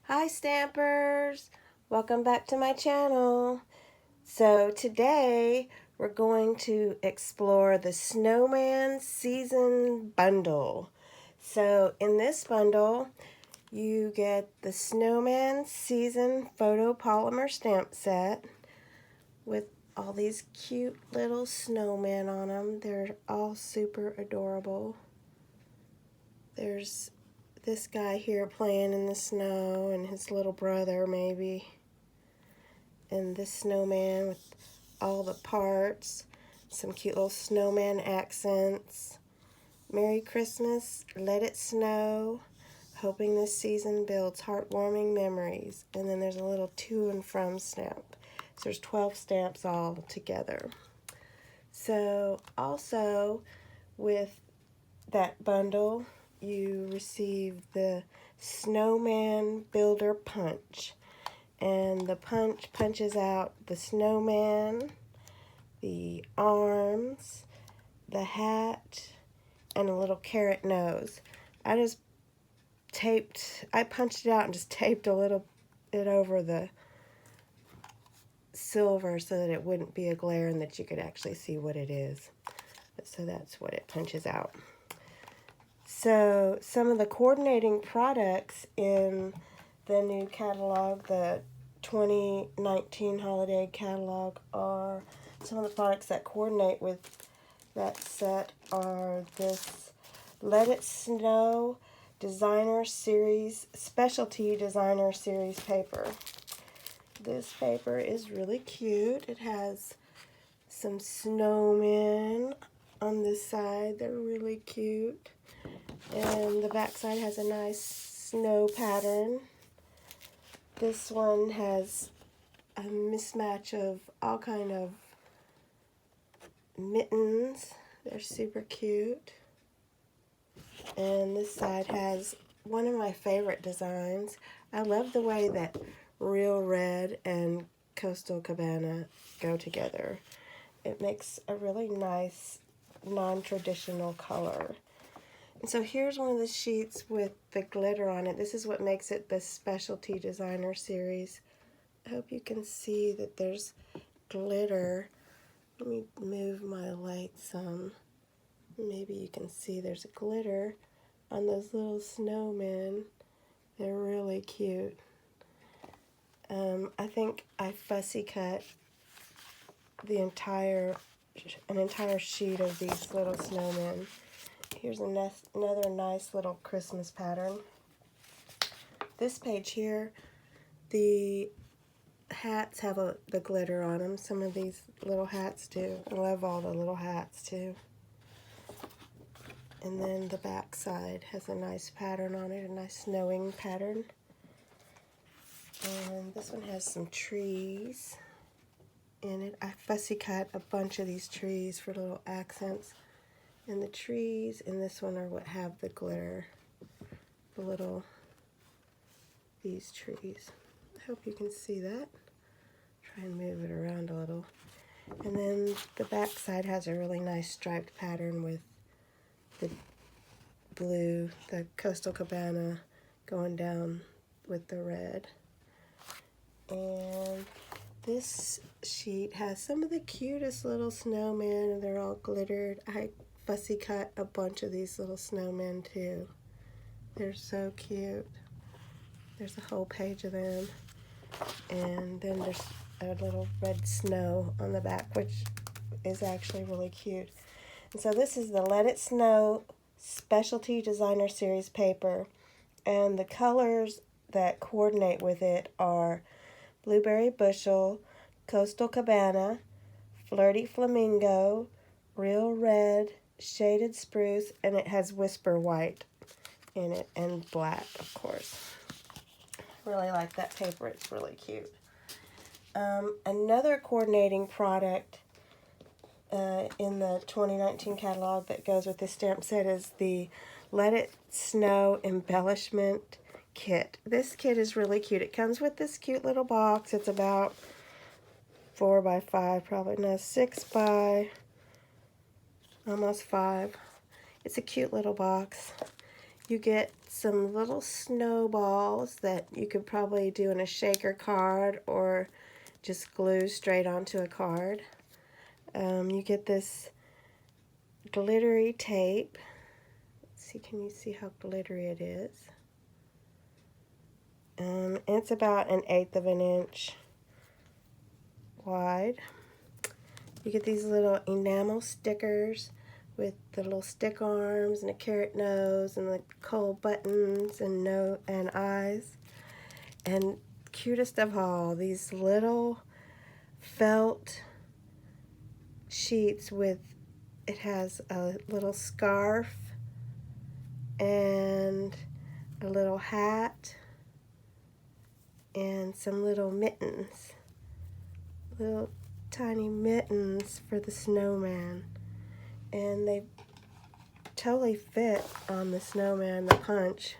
Hi Stampers! Welcome back to my channel. So today we're going to explore the Snowman Season Bundle. So in this bundle you get the Snowman Season Photopolymer Stamp Set with all these cute little snowmen on them. They're all super adorable. There's this guy here playing in the snow and his little brother maybe, and this snowman with all the parts, some cute little snowman accents. Merry Christmas, let it snow, hoping this season builds heartwarming memories. And then there's a little to and from stamp. So there's 12 stamps all together. So also with that bundle you receive the Snowman Builder Punch, and the punch punches out the snowman, the arms, the hat, and a little carrot nose. I punched it out and just taped a little bit over the silver so that it wouldn't be a glare and that you could actually see what it is. So that's what it punches out. So some of the coordinating products in the new catalog, the 2019 holiday catalog, are some of the products that coordinate with that set are this Let It Snow Designer Series, Specialty Designer Series paper. This paper is really cute. It has some snowmen on this side. They're really cute. And the back side has a nice snow pattern. This one has a mismatch of all kind of mittens. They're super cute. And this side has one of my favorite designs. I love the way that Real Red and Coastal Cabana go together. It makes a really nice non-traditional color. And so here's one of the sheets with the glitter on it. This is what makes it the Specialty Designer Series. I hope you can see that there's glitter. Let me move my light some. Maybe you can see there's glitter on those little snowmen. They're really cute. I think I fussy cut an entire sheet of these little snowmen. Here's another nice little Christmas pattern. This page here, the hats have the glitter on them. Some of these little hats do. I love all the little hats too. And then the back side has a nice pattern on it, a nice snowing pattern. And this one has some trees in it. I fussy cut a bunch of these trees for little accents. And the trees in this one are what have the glitter. These trees. I hope you can see that. Try and move it around a little. And then the back side has a really nice striped pattern with the blue, the Coastal Cabana going down with the red. And this sheet has some of the cutest little snowmen, and they're all glittered. I fussy cut a bunch of these little snowmen too. They're so cute. There's a whole page of them. And then there's a little red snow on the back, which is actually really cute. And so this is the Let It Snow Specialty Designer Series paper. And the colors that coordinate with it are Blueberry Bushel, Coastal Cabana, Flirty Flamingo, Real Red, Shaded Spruce, and it has Whisper White in it, and black, of course. Really like that paper. It's really cute. Another coordinating product in the 2019 catalog that goes with this stamp set is the Let It Snow Embellishment Kit. This kit is really cute. It comes with this cute little box. It's about 4 by 5, probably no, 6 by almost 5. It's a cute little box. you get some little snowballs that you could probably do in a shaker card or just glue straight onto a card. You get this glittery tape. Let's see, can you see how glittery it is? It's about 1/8 of an inch wide. You get these little enamel stickers with the little stick arms and a carrot nose and the coal buttons and eyes. And cutest of all, these little felt sheets with, it has a little scarf and a little hat and some little mittens, little tiny mittens for the snowman, and they totally fit on the snowman, the punch.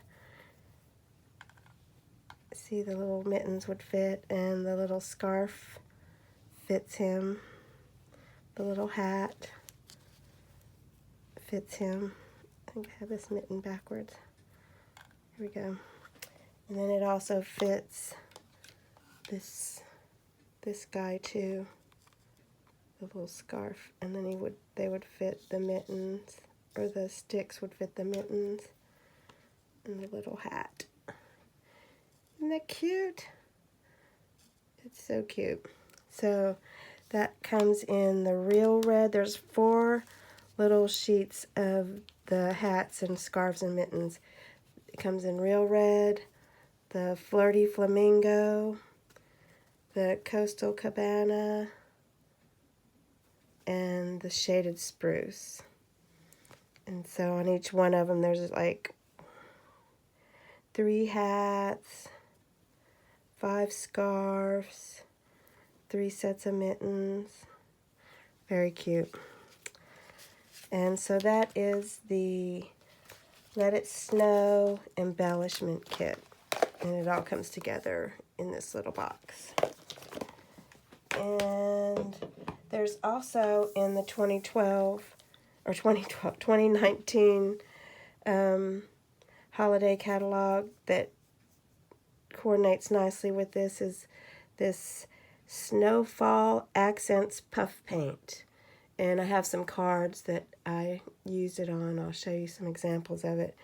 See, the little mittens would fit, and the little scarf fits him, the little hat fits him. I think I have this mitten backwards. Here we go. And then it also fits this guy too, the little scarf, and then they would fit the mittens, or the sticks would fit the mittens and the little hat. Isn't that cute? It's so cute. So that comes in the real red. There's 4 little sheets of the hats and scarves and mittens. It comes in real red, the flirty flamingo, the coastal cabana, and the shaded spruce. And so on each one of them there's like 3 hats, 5 scarves, 3 sets of mittens. Very cute. And so that is the Let It Snow Embellishment Kit. And it all comes together in this little box. And there's also in the 2019 holiday catalog that coordinates nicely with this, is this Snowfall Accents Puff Paint. And I have some cards that I used it on. I'll show you some examples of it.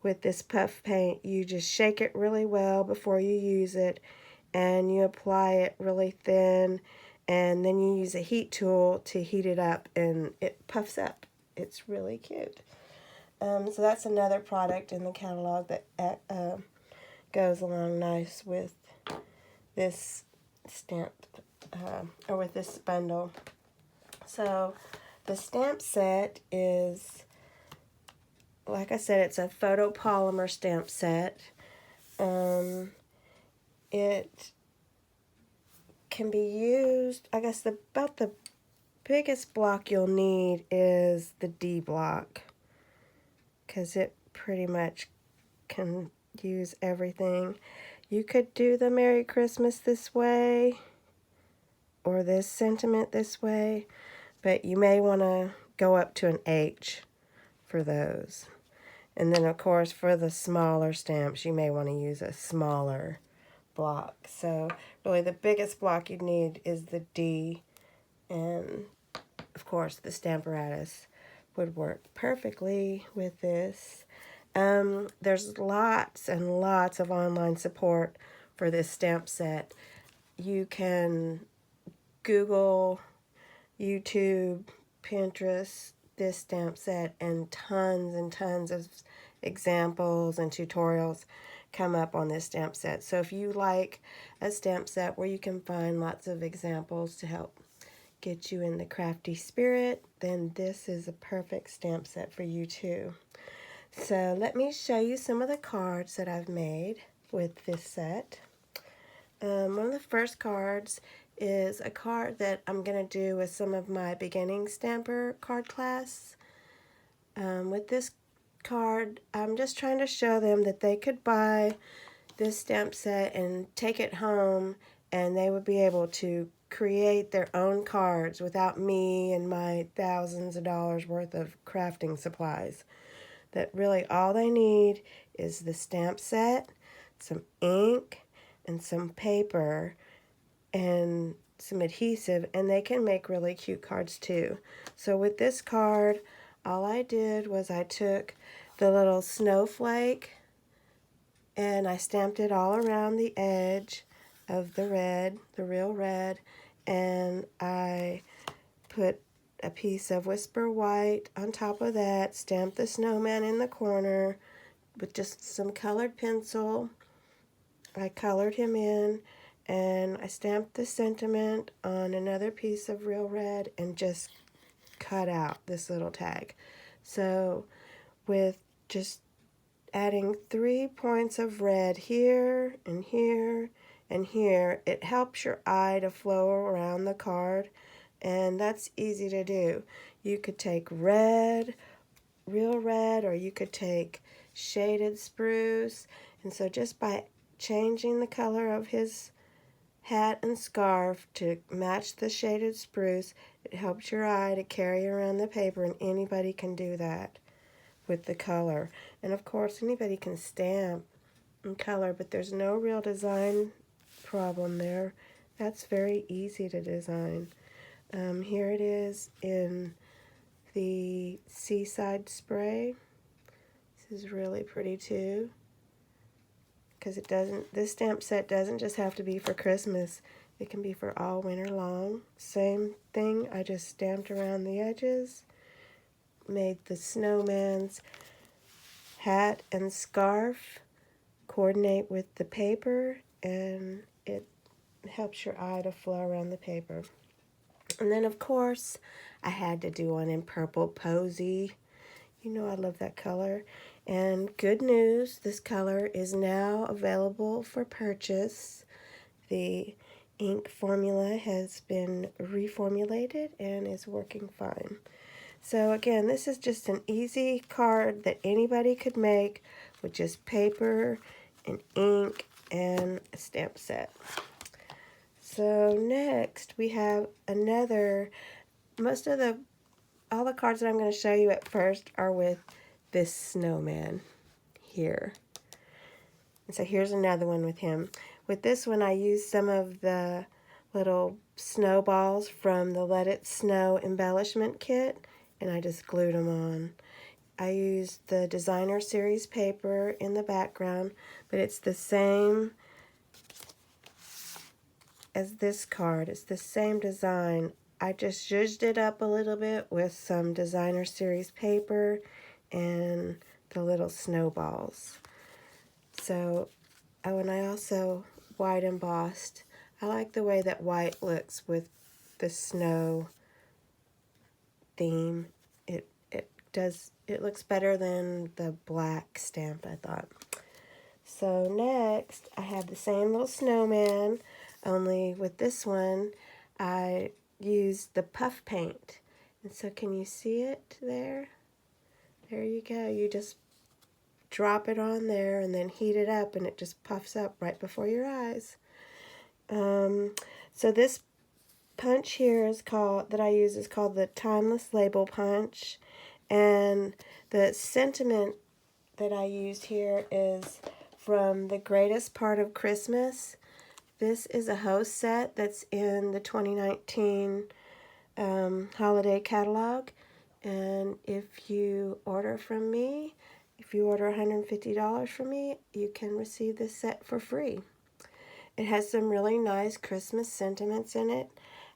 With this puff paint, you just shake it really well before you use it, and you apply it really thin, and then you use a heat tool to heat it up, and it puffs up. It's really cute. So that's another product in the catalog that goes along nice with this stamp, or with this bundle. So the stamp set is, like I said, it's a photopolymer stamp set. It can be used, I guess about the biggest block you'll need is the D block, because it pretty much can use everything. You could do the Merry Christmas this way, or this sentiment this way, but you may want to go up to an H for those. And then of course for the smaller stamps you may want to use a smaller block. So really the biggest block you need is the D, and of course the Stamparatus would work perfectly with this. There's lots and lots of online support for this stamp set. You can Google, YouTube, Pinterest this stamp set, and tons of examples and tutorials come up on this stamp set. So if you like a stamp set where you can find lots of examples to help get you in the crafty spirit, then this is a perfect stamp set for you too. So let me show you some of the cards that I've made with this set. One of the first cards is a card that I'm going to do with some of my beginning stamper card class. With this card, I'm just trying to show them that they could buy this stamp set and take it home, and they would be able to create their own cards without me and my thousands of dollars worth of crafting supplies. that really all they need is the stamp set, some ink, and some paper, and some adhesive, and they can make really cute cards too. So with this card, all I did was I took the little snowflake and I stamped it all around the edge of the red, the real red, and I put a piece of Whisper White on top of that, stamped the snowman in the corner with just some colored pencil. I colored him in, and I stamped the sentiment on another piece of real red and just cut out this little tag. So with just adding 3 points of red here and here and here, it helps your eye to flow around the card, and that's easy to do. You could take red, real red, or you could take shaded spruce, and so just by changing the color of his hat and scarf to match the shaded spruce, it helps your eye to carry around the paper, and anybody can do that with the color. And of course, anybody can stamp and color, but there's no real design problem there. That's very easy to design. Here it is in the Seaside Spray. This is really pretty too, because this stamp set doesn't just have to be for Christmas. It can be for all winter long. Same thing, I just stamped around the edges, made the snowman's hat and scarf coordinate with the paper, and it helps your eye to flow around the paper. And then of course I had to do one in Purple Posy. You know I love that color. And good news, this color is now available for purchase. The ink formula has been reformulated and is working fine. So again, this is just an easy card that anybody could make with just paper and ink and a stamp set. So next we have another, all the cards that I'm going to show you at first are with this snowman here. And so here's another one with him. With this one I used some of the little snowballs from the Let It Snow Embellishment Kit, and I just glued them on. I used the designer series paper in the background, but it's the same as this card. It's the same design. I just zhuzhed it up a little bit with some designer series paper and the little snowballs. So, oh, and I also white embossed. I like the way that white looks with the snow theme. It looks better than the black stamp, I thought. So next, I have the same little snowman, only with this one, I used the puff paint. And so can you see it there? There you go. You just drop it on there and then heat it up, and it just puffs up right before your eyes. So this punch here that I use is called the Timeless Label Punch, and the sentiment that I used here is from The Greatest Part of Christmas. This is a host set that's in the 2019 holiday catalog, and if you order from me, if you order $150 from me, you can receive this set for free. It has some really nice Christmas sentiments in it.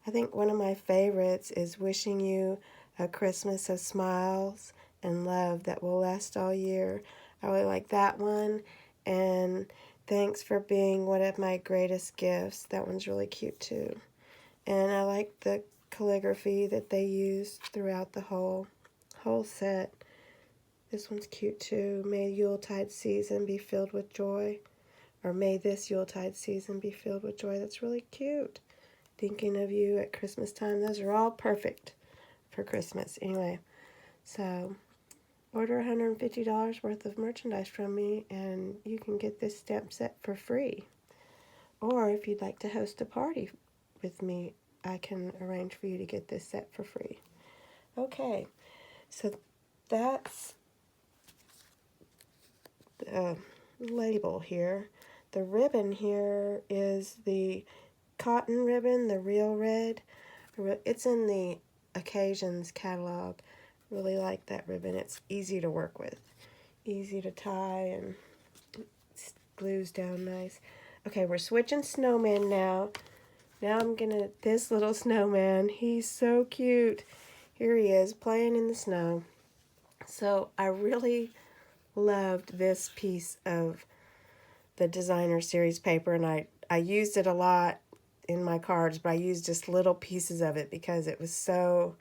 I think one of my favorites is wishing you a Christmas of smiles and love that will last all year. I really like that one. And thanks for being one of my greatest gifts. That one's really cute too. And I like the calligraphy that they used throughout the whole set. This one's cute too. May Yuletide season be filled with joy. Or may this Yuletide season be filled with joy. That's really cute. Thinking of you at Christmas time. Those are all perfect for Christmas. Anyway, so order $150 worth of merchandise from me and you can get this stamp set for free. Or if you'd like to host a party with me, I can arrange for you to get this set for free. Okay, so that's label here. The ribbon here is the cotton ribbon, the real red. It's in the Occasions catalog. Really like that ribbon. It's easy to work with. Easy to tie and glues down nice. Okay, we're switching Snowman now. Now I'm gonna, this little snowman, he's so cute. Here he is playing in the snow. So I really loved this piece of the designer series paper, and I used it a lot in my cards, but I used just little pieces of it because it was so,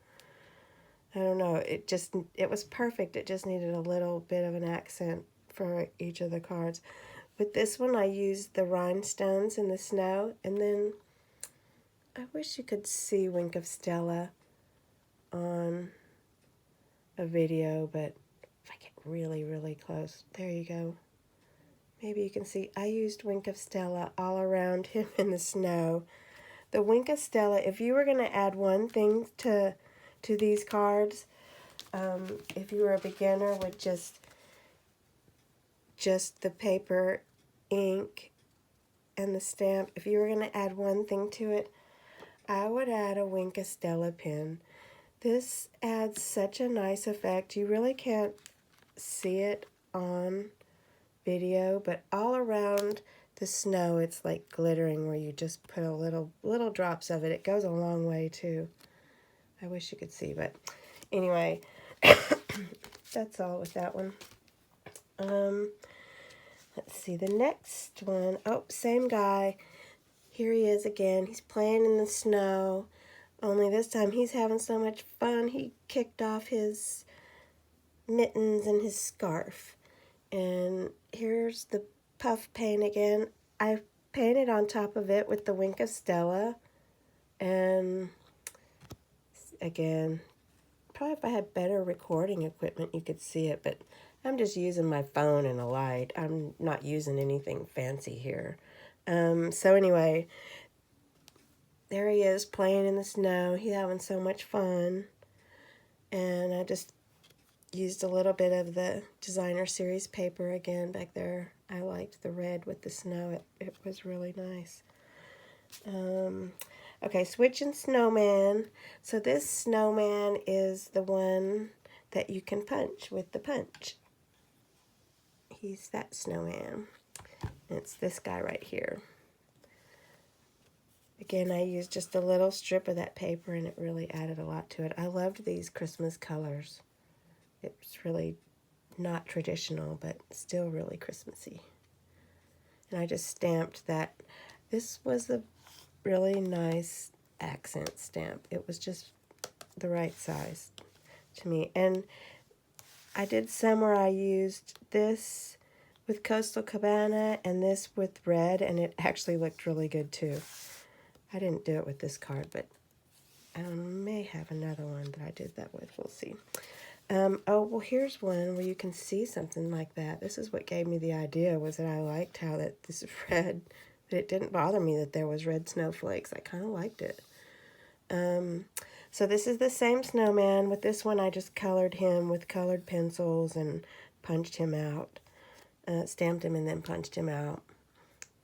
I don't know, it was perfect. It just needed a little bit of an accent for each of the cards. With this one, I used the rhinestones in the snow, and then I wish you could see Wink of Stella on a video, but if I get really, really close, there you go. Maybe you can see I used Wink of Stella all around him in the snow. The Wink of Stella, if you were going to add one thing to these cards, if you were a beginner with just the paper, ink, and the stamp, if you were going to add one thing to it, I would add a Wink of Stella pen. This adds such a nice effect. You really can't see it on video, but all around the snow it's like glittering where you just put a little drops of it. It goes a long way too. I wish you could see, but anyway, that's all with that one. Let's see the next one. Oh, same guy. Here he is again. He's playing in the snow, only this time he's having so much fun. He kicked off his mittens and his scarf. And here's the puff paint again. I painted on top of it with the Wink of Stella. And again, probably if I had better recording equipment, you could see it. But I'm just using my phone and a light. I'm not using anything fancy here. So anyway, there he is playing in the snow. He's having so much fun. And I just used a little bit of the designer series paper again back there. I liked the red with the snow. It was really nice. Okay, switching Snowman. So this Snowman is the one that you can punch with the punch. He's that Snowman. It's this guy right here. Again, I used just a little strip of that paper and it really added a lot to it. I loved these Christmas colors. It's really not traditional, but still really Christmassy. And I just stamped that. This was a really nice accent stamp. It was just the right size to me. And I did some where I used this with Coastal Cabana and this with red, and it actually looked really good too. I didn't do it with this card, but I may have another one that I did that with. We'll see. Oh, well, here's one where you can see something like that. This is what gave me the idea, was that I liked how that this is red, but it didn't bother me that there was red snowflakes. I kind of liked it. So this is the same snowman. With this one, I just colored him with colored pencils and punched him out. Stamped him and then punched him out.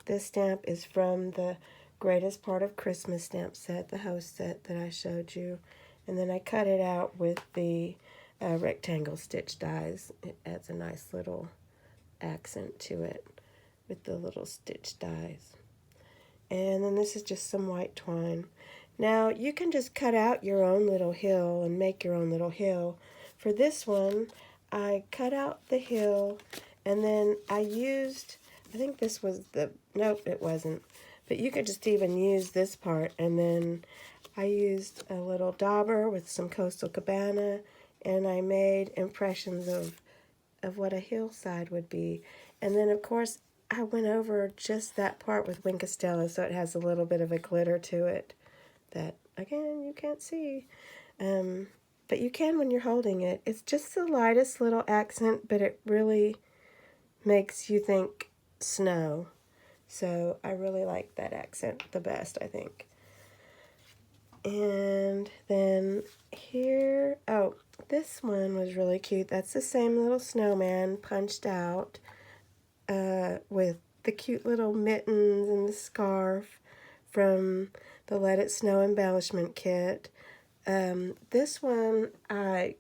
This stamp is from the Greatest Part of Christmas stamp set, the host set that I showed you. And then I cut it out with the rectangle stitch dies. It adds a nice little accent to it with the little stitch dies. And then this is just some white twine. Now you can just cut out your own little hill and make your own little hill. For this one, I cut out the hill and then I used, I think this was the, nope, it wasn't. But you could just even use this part, and then I used a little dauber with some Coastal Cabana, and I made impressions of what a hillside would be. And then, of course, I went over just that part with Wink of Stella, so it has a little bit of a glitter to it that, again, you can't see. But you can when you're holding it. It's just the lightest little accent, but it really makes you think snow. So I really like that accent the best, I think. And then here, oh, this one was really cute. That's the same little snowman punched out. with the cute little mittens and the scarf from the Let It Snow Embellishment Kit. This one I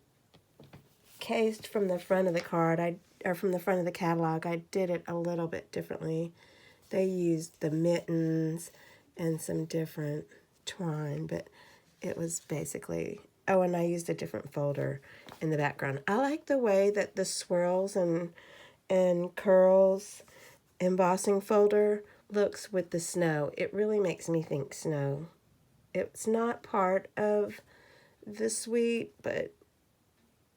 cased from the front of the card, or from the front of the catalog. I did it a little bit differently. They used the mittens and some different twine, but it was basically, oh, and I used a different folder in the background. I like the way that the swirls and curls embossing folder looks with the snow. It really makes me think snow. It's not part of the suite, but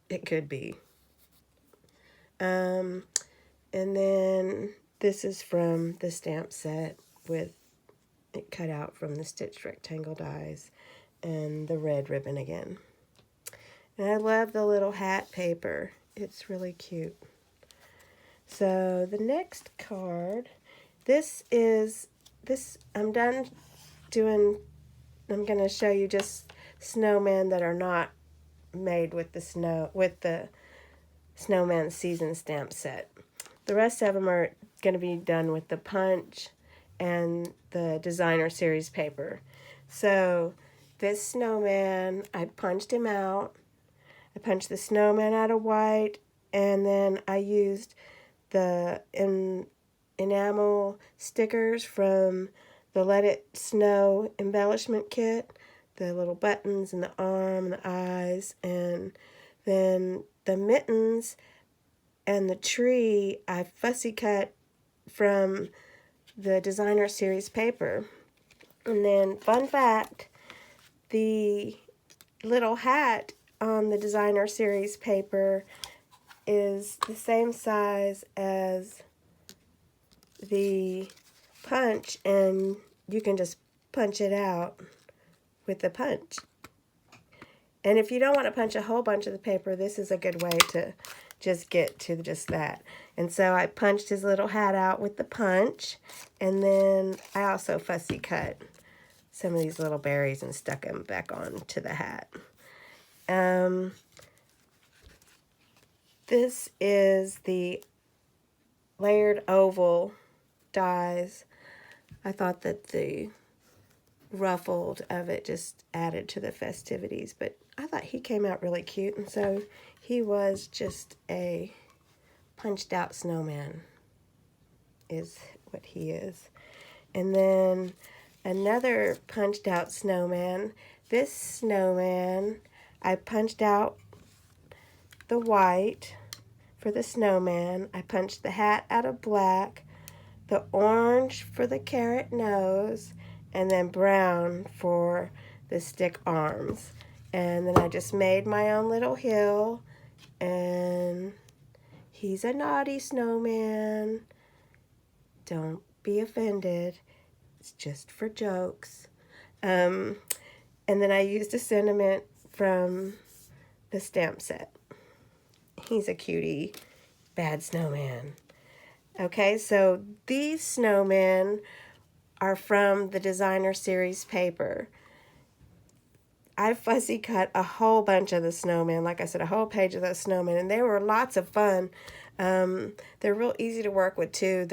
it could be. And then this is from the stamp set with it cut out from the stitched rectangle dies and the red ribbon again. And I love the little hat paper. It's really cute. So the next card, I'm done doing, I'm going to show you just snowmen that are not made with the Snowman Season stamp set. The rest of them are going to be done with the punch and the designer series paper. So this snowman, I punched him out. I punched the snowman out of white, and then I used the enamel stickers from the Let It Snow Embellishment Kit, the little buttons and the arm and the eyes, and then the mittens and the tree I fussy cut from the designer series paper. And then, fun fact, the little hat on the designer series paper is the same size as the punch, and you can just punch it out with the punch. And if you don't want to punch a whole bunch of the paper, this is a good way to just get to just that. And so I punched his little hat out with the punch, and then I also fussy cut some of these little berries and stuck them back on to the hat. This is the layered oval dies. I thought that the ruffled of it just added to the festivities, but I thought he came out really cute, and so he was just a punched out snowman is what he is. And then another punched out snowman. This snowman, I punched out the white for the snowman. I punched the hat out of black, the orange for the carrot nose, and then brown for the stick arms. And then I just made my own little hill, and he's a naughty snowman. Don't be offended. It's just for jokes. And then I used a sentiment from the stamp set. He's a cutie, bad snowman. Okay, so these snowmen are from the designer series paper. I fussy cut a whole bunch of the snowmen, like I said, a whole page of those snowmen, and they were lots of fun. They're real easy to work with too.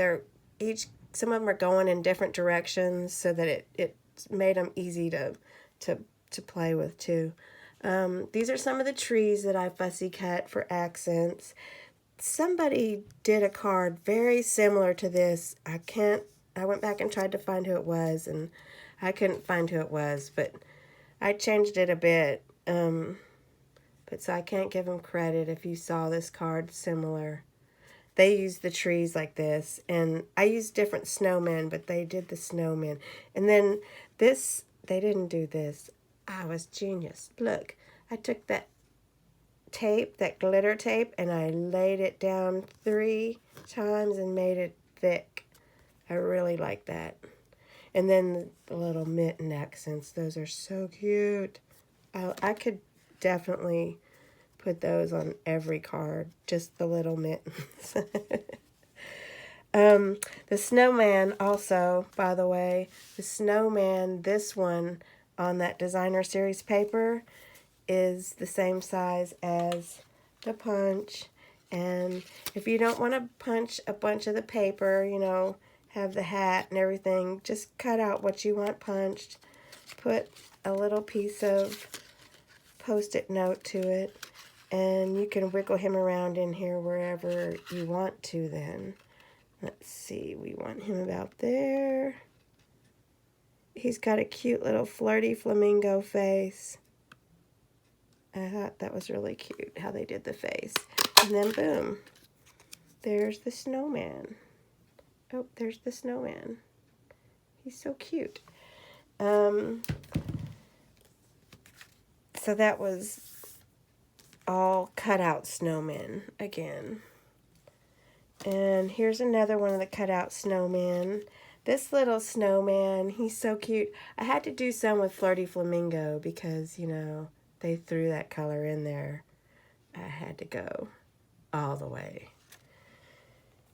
Some of them are going in different directions, so that it made them easy to play with too. These are some of the trees that I fussy cut for accents. Somebody did a card very similar to this. I went back and tried to find who it was, and I couldn't find who it was, but I changed it a bit. But so I can't give them credit if you saw this card similar. They used the trees like this, and I used different snowmen, but they did the snowmen. And then this, they didn't do this. I was genius. Look, I took that tape, that glitter tape, and I laid it down 3 times and made it thick. I really like that. And then the little mitten accents, those are so cute. I could definitely put those on every card, just the little mittens. The snowman also, by the way, the snowman, this one on that designer series paper is the same size as the punch And if you don't want to punch a bunch of the paper, you know, have the hat and everything, just cut out what you want punched. Put a little piece of Post-it note to it, and you can wiggle him around in here wherever you want to then. Let's see, we want him about there. He's got a cute little flirty flamingo face. I thought that was really cute how they did the face. And then boom, there's the snowman. Oh, there's the snowman. He's so cute. So that was all cut out snowmen again. And here's another one of the cut out snowmen. This little snowman, he's so cute. I had to do some with Flirty Flamingo because, you know, they threw that color in there. I had to go all the way.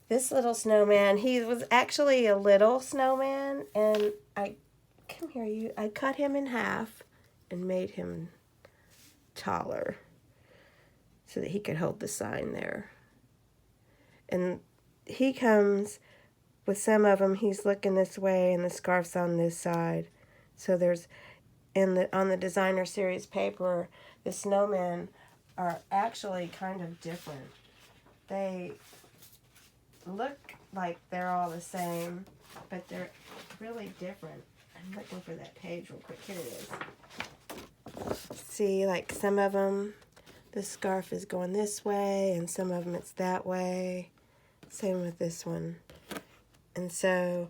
This little snowman, he was actually a little snowman, and I cut him in half and made him taller so that he could hold the sign there. And he comes with some of them, he's looking this way and the scarf's on this side. So there's, on the designer series paper, the snowmen are actually kind of different. They look like they're all the same, but they're really different. I'm looking for that page real quick. Here it is. See, like some of them, the scarf is going this way, and some of them it's that way. Same with this one. And so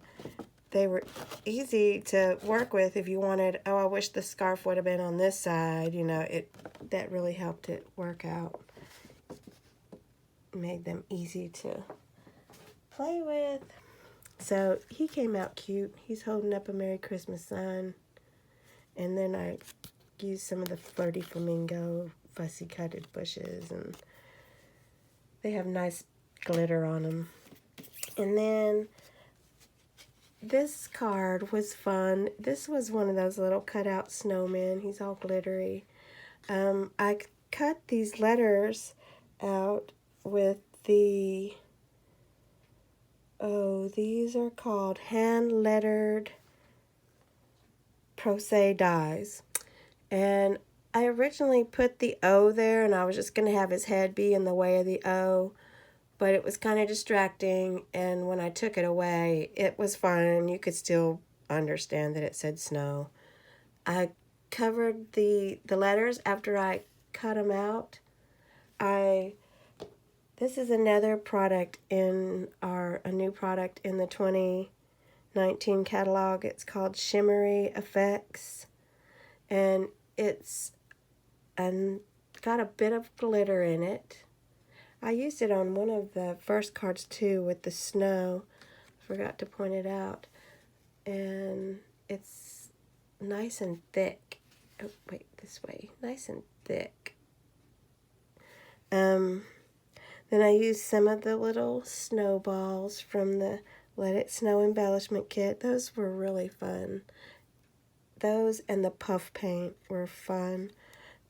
they were easy to work with if you wanted, oh, I wish the scarf would have been on this side. You know, that really helped it work out. Made them easy to play with. So he came out cute. He's holding up a Merry Christmas sign. And then I used some of the Flirty Flamingo fussy cutted bushes, and they have nice glitter on them. And then this card was fun. This was one of those little cutout snowmen. He's all glittery. I cut these letters out with the, these are called hand-lettered Pro-Se dies. And I originally put the O there, and I was just going to have his head be in the way of the O, but it was kind of distracting, and when I took it away, it was fine. You could still understand that it said snow. I covered the letters after I cut them out. This is another product in a new product in the 2019 catalog. It's called Shimmery Effects, and it's got a bit of glitter in it. I used it on one of the first cards too with the snow. Forgot to point it out. And it's nice and thick. Oh, wait, this way. Nice and thick. Then I used some of the little snowballs from the Let It Snow Embellishment Kit. Those were really fun. Those and the puff paint were fun.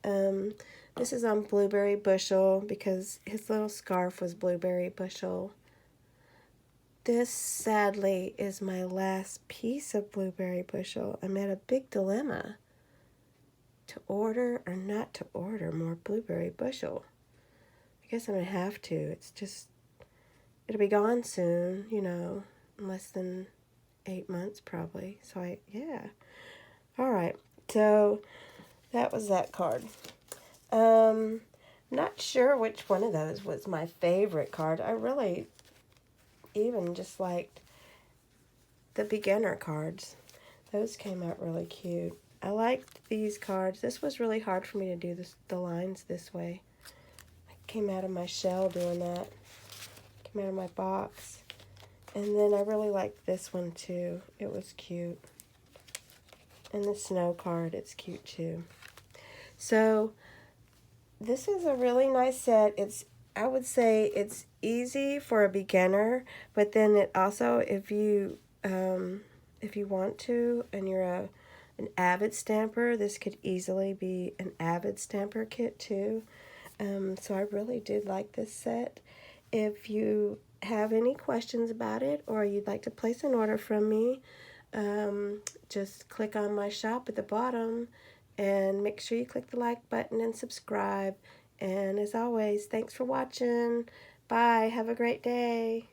This is on Blueberry Bushel because his little scarf was Blueberry Bushel. This, sadly, is my last piece of Blueberry Bushel. I'm at a big dilemma to order or not to order more Blueberry Bushel. I guess I'm going to have to. It's just, it'll be gone soon, you know, in less than 8 months probably. So yeah. All right, so that was that card. Not sure which one of those was my favorite card. I really even just liked the beginner cards. Those came out really cute. I liked these cards. This was really hard for me to do the lines this way. I came out of my shell doing that. Came out of my box. And then I really liked this one too. It was cute. And the snow card, it's cute too. So this is a really nice set. I would say it's easy for a beginner, but then it also, if you want to, and you're an avid stamper, this could easily be an avid stamper kit too. So I really did like this set. If you have any questions about it or you'd like to place an order from me, just click on my shop at the bottom and make sure you click the like button and subscribe. And as always, thanks for watching. Bye. Have a great day.